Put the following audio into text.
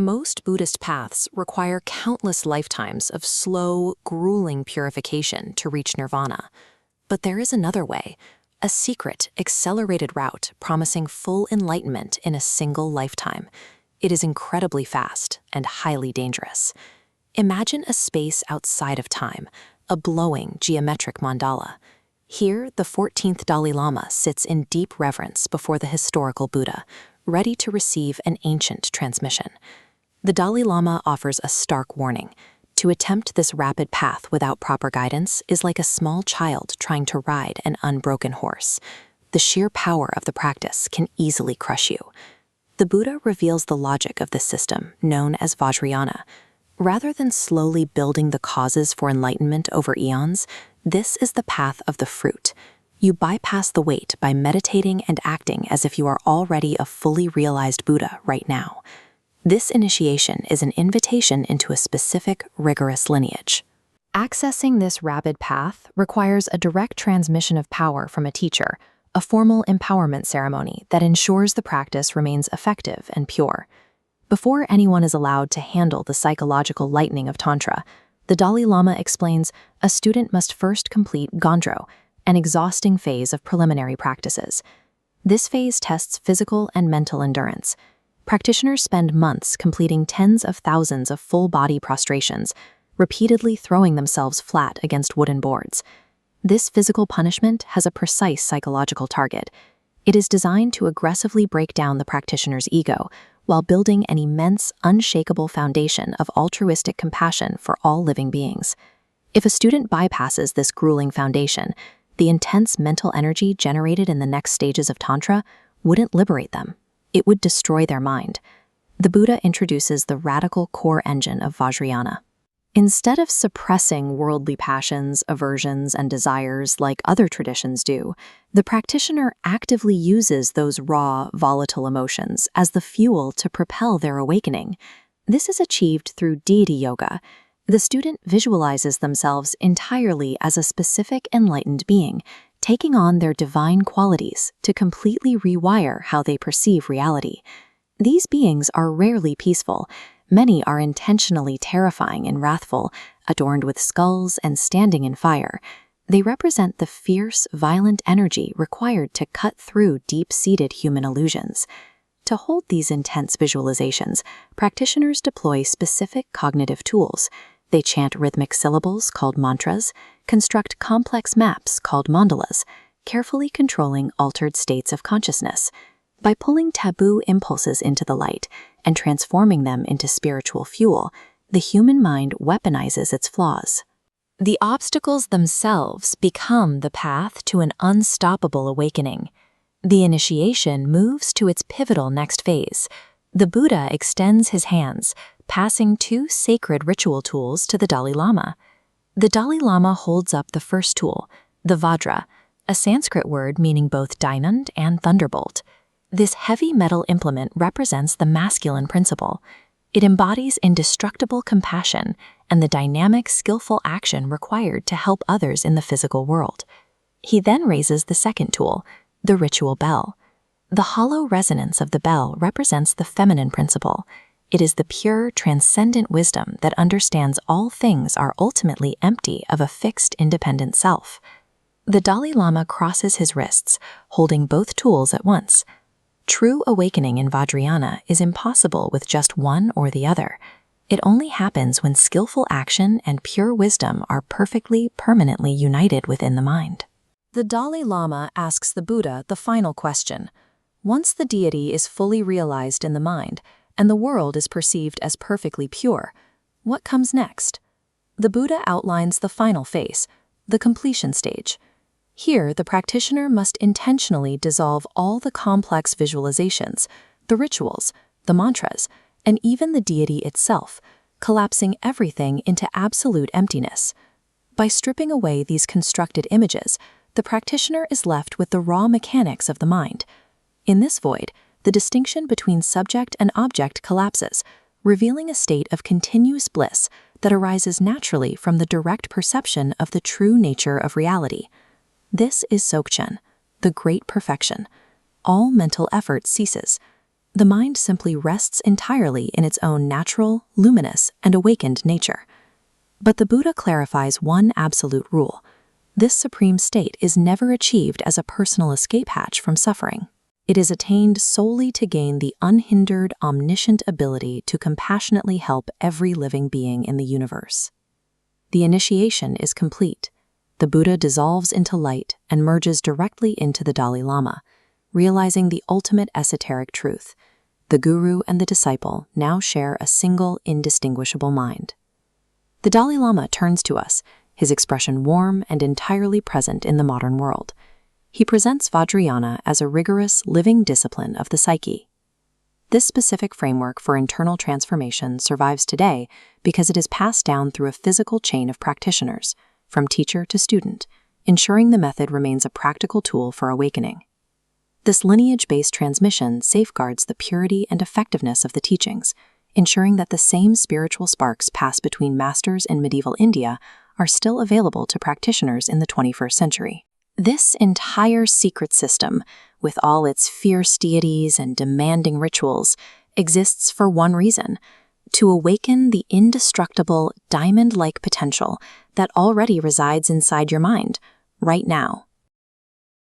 Most Buddhist paths require countless lifetimes of slow, grueling purification to reach nirvana. But there is another way, a secret, accelerated route promising full enlightenment in a single lifetime. It is incredibly fast and highly dangerous. Imagine a space outside of time, a glowing geometric mandala. Here, the 14th Dalai Lama sits in deep reverence before the historical Buddha, ready to receive an ancient transmission. The Dalai Lama offers a stark warning. To attempt this rapid path without proper guidance is like a small child trying to ride an unbroken horse. The sheer power of the practice can easily crush you. The Buddha reveals the logic of this system, known as Vajrayana. Rather than slowly building the causes for enlightenment over eons, this is the path of the fruit. You bypass the wait by meditating and acting as if you are already a fully realized Buddha right now. This initiation is an invitation into a specific, rigorous lineage. Accessing this rapid path requires a direct transmission of power from a teacher, a formal empowerment ceremony that ensures the practice remains effective and pure. Before anyone is allowed to handle the psychological lightning of Tantra, the Dalai Lama explains a student must first complete Gondro, an exhausting phase of preliminary practices. This phase tests physical and mental endurance. Practitioners spend months completing tens of thousands of full-body prostrations, repeatedly throwing themselves flat against wooden boards. This physical punishment has a precise psychological target. It is designed to aggressively break down the practitioner's ego while building an immense, unshakable foundation of altruistic compassion for all living beings. If a student bypasses this grueling foundation, the intense mental energy generated in the next stages of Tantra wouldn't liberate them. It would destroy their mind. The Buddha introduces the radical core engine of Vajrayana. Instead of suppressing worldly passions, aversions, and desires like other traditions do, the practitioner actively uses those raw, volatile emotions as the fuel to propel their awakening. This is achieved through deity yoga. The student visualizes themselves entirely as a specific enlightened being, taking on their divine qualities to completely rewire how they perceive reality. These beings are rarely peaceful. Many are intentionally terrifying and wrathful, adorned with skulls and standing in fire. They represent the fierce, violent energy required to cut through deep-seated human illusions. To hold these intense visualizations, practitioners deploy specific cognitive tools. They chant rhythmic syllables called mantras, construct complex maps called mandalas, carefully controlling altered states of consciousness. By pulling taboo impulses into the light and transforming them into spiritual fuel, the human mind weaponizes its flaws. The obstacles themselves become the path to an unstoppable awakening. The initiation moves to its pivotal next phase. The Buddha extends his hands, passing two sacred ritual tools to the Dalai Lama. The Dalai Lama holds up the first tool, the Vajra, a Sanskrit word meaning both diamond and thunderbolt. This heavy metal implement represents the masculine principle. It embodies indestructible compassion and the dynamic, skillful action required to help others in the physical world. He then raises the second tool, the ritual bell. The hollow resonance of the bell represents the feminine principle. It is the pure, transcendent wisdom that understands all things are ultimately empty of a fixed, independent self. The Dalai Lama crosses his wrists, holding both tools at once. True awakening in Vajrayana is impossible with just one or the other. It only happens when skillful action and pure wisdom are perfectly, permanently united within the mind. The Dalai Lama asks the Buddha the final question. Once the deity is fully realized in the mind, and the world is perceived as perfectly pure, what comes next? The Buddha outlines the final phase, the completion stage. Here, the practitioner must intentionally dissolve all the complex visualizations, the rituals, the mantras, and even the deity itself, collapsing everything into absolute emptiness. By stripping away these constructed images, the practitioner is left with the raw mechanics of the mind. In this void, the distinction between subject and object collapses, revealing a state of continuous bliss that arises naturally from the direct perception of the true nature of reality. This is Dzogchen, the great perfection. All mental effort ceases. The mind simply rests entirely in its own natural, luminous, and awakened nature. But the Buddha clarifies one absolute rule. This supreme state is never achieved as a personal escape hatch from suffering. It is attained solely to gain the unhindered, omniscient ability to compassionately help every living being in the universe. The initiation is complete. The Buddha dissolves into light and merges directly into the Dalai Lama, realizing the ultimate esoteric truth. The guru and the disciple now share a single, indistinguishable mind. The Dalai Lama turns to us, his expression warm and entirely present in the modern world. He presents Vajrayana as a rigorous, living discipline of the psyche. This specific framework for internal transformation survives today because it is passed down through a physical chain of practitioners, from teacher to student, ensuring the method remains a practical tool for awakening. This lineage-based transmission safeguards the purity and effectiveness of the teachings, ensuring that the same spiritual sparks passed between masters in medieval India are still available to practitioners in the 21st century. This entire secret system, with all its fierce deities and demanding rituals, exists for one reason: to awaken the indestructible, diamond-like potential that already resides inside your mind, right now.